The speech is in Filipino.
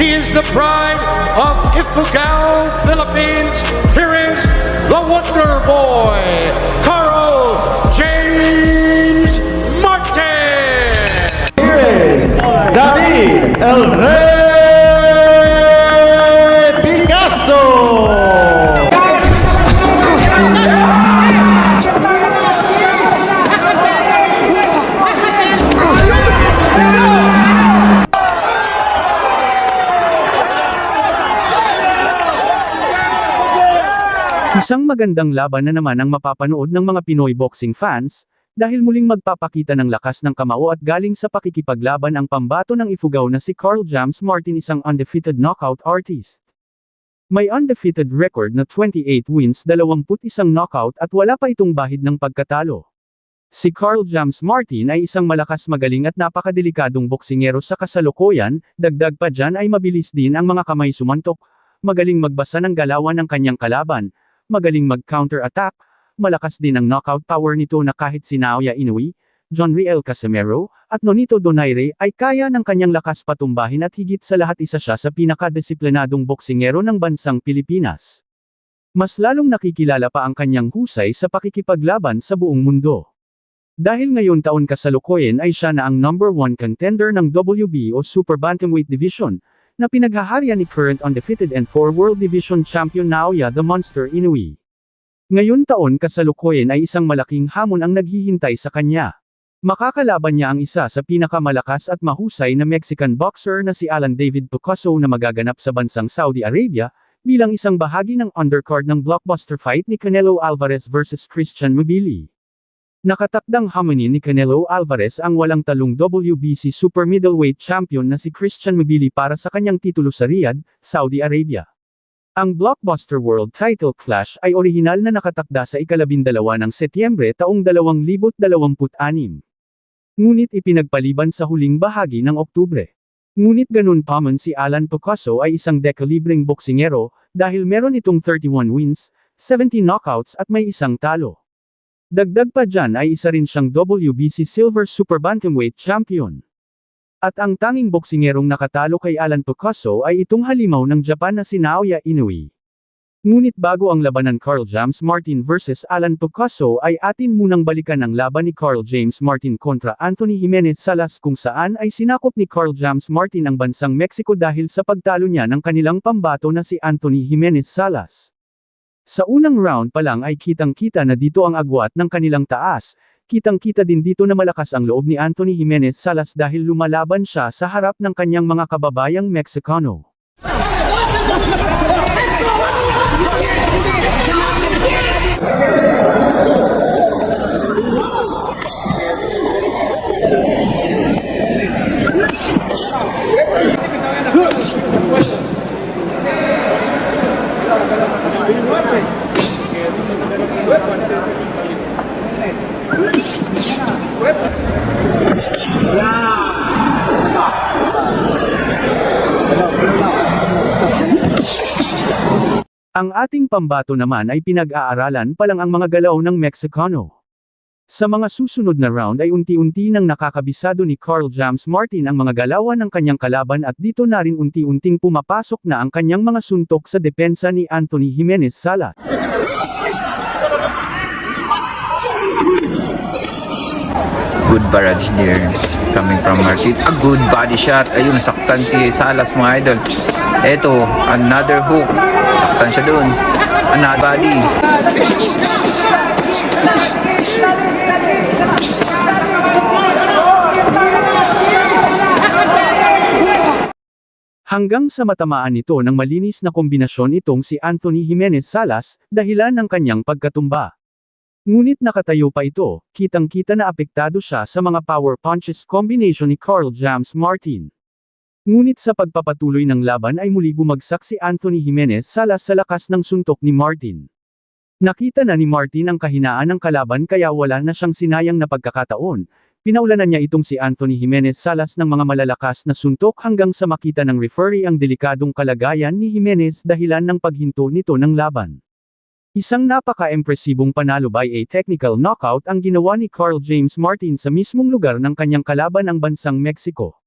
He is the pride of Ifugao, Philippines. Here is the Wonder Boy, Carl James Martin. Here is David El Rey Picasso. Isang magandang laban na naman ang mapapanood ng mga Pinoy boxing fans, dahil muling magpapakita ng lakas ng kamao at galing sa pakikipaglaban ang pambato ng Ifugao na si Carl James Martin, isang undefeated knockout artist. May undefeated record na 28 wins, 21 knockout at wala pa itong bahid ng pagkatalo. Si Carl James Martin ay isang malakas, magaling at napakadelikadong boksingero sa kasalukuyan, dagdag pa dyan ay mabilis din ang mga kamay sumantok, magaling magbasa ng galawan ng kanyang kalaban, magaling mag-counter-attack, malakas din ang knockout power nito na kahit si Naoya Inoue, John Riel Casimero, at Nonito Donaire ay kaya ng kanyang lakas patumbahin at higit sa lahat isa siya sa pinakadisiplinadong boksingero ng bansang Pilipinas. Mas lalong nakikilala pa ang kanyang husay sa pakikipaglaban sa buong mundo. Dahil ngayon taon kasalukuyan ay siya na ang #1 contender ng WBO Super Bantamweight Division, na pinaghaharian ni current undefeated and 4 World Division Champion Naoya the Monster Inoue. Ngayon taon kasalukuyan ay isang malaking hamon ang naghihintay sa kanya. Makakalaban niya ang isa sa pinakamalakas at mahusay na Mexican boxer na si Alan David Picasso na magaganap sa bansang Saudi Arabia, bilang isang bahagi ng undercard ng blockbuster fight ni Canelo Alvarez vs Christian Mabili. Nakatakdang hamunin ni Canelo Alvarez ang walang talong WBC Super Middleweight Champion na si Christian Mabili para sa kanyang titulo sa Riyadh, Saudi Arabia. Ang blockbuster world title clash ay orihinal na nakatakda sa ika-12 ng Setyembre taong 2026. Ngunit ipinagpaliban sa huling bahagi ng Oktubre. Ngunit ganun pa man, si Alan Picasso ay isang dekalibreng boksingero, dahil meron itong 31 wins, 70 knockouts at may isang talo. Dagdag pa dyan ay isa rin siyang WBC Silver Super Bantamweight Champion. At ang tanging boksingerong nakatalo kay Alan Picasso ay itong halimaw ng Japan na si Naoya Inoue. Ngunit bago ang labanan Carl James Martin vs Alan Picasso ay atin munang balikan ang laban ni Carl James Martin kontra Anthony Jimenez Salas, kung saan ay sinakop ni Carl James Martin ang bansang Mexico dahil sa pagtalo niya ng kanilang pambato na si Anthony Jimenez Salas. Sa unang round pa lang ay kitang-kita na dito ang agwat ng kanilang taas, kitang-kita din dito na malakas ang loob ni Anthony Jimenez Salas dahil lumalaban siya sa harap ng kanyang mga kababayang Meksikano. Ang ating pambato naman ay pinag-aaralan pa lang ang mga galaw ng Meksikano. Sa mga susunod na round ay unti-unti nang nakakabisado ni Carl James Martin ang mga galawan ng kanyang kalaban at dito na rin unti-unting pumapasok na ang kanyang mga suntok sa depensa ni Anthony Jimenez Salas. Good barrage there coming from Martin. A good body shot. Ayun, saktan si Salas, mga idol. Eto, another hook. Saktan siya doon. Another body. Hanggang sa matamaan nito ng malinis na kombinasyon itong si Anthony Jimenez Salas, dahilan ng kanyang pagkatumba. Ngunit nakatayo pa ito, kitang-kita na apektado siya sa mga power punches combination ni Carl James Martin. Ngunit sa pagpapatuloy ng laban ay muli bumagsak si Anthony Jimenez Salas sa lakas ng suntok ni Martin. Nakita na ni Martin ang kahinaan ng kalaban kaya wala na siyang sinayang na pagkakataon. Pinaulanan niya itong si Anthony Jimenez Salas ng mga malalakas na suntok hanggang sa makita ng referee ang delikadong kalagayan ni Jimenez dahilan ng paghinto nito ng laban. Isang napaka-impresibong panalo by a technical knockout ang ginawa ni Carl James Martin sa mismong lugar ng kanyang kalaban, ang bansang Mexico.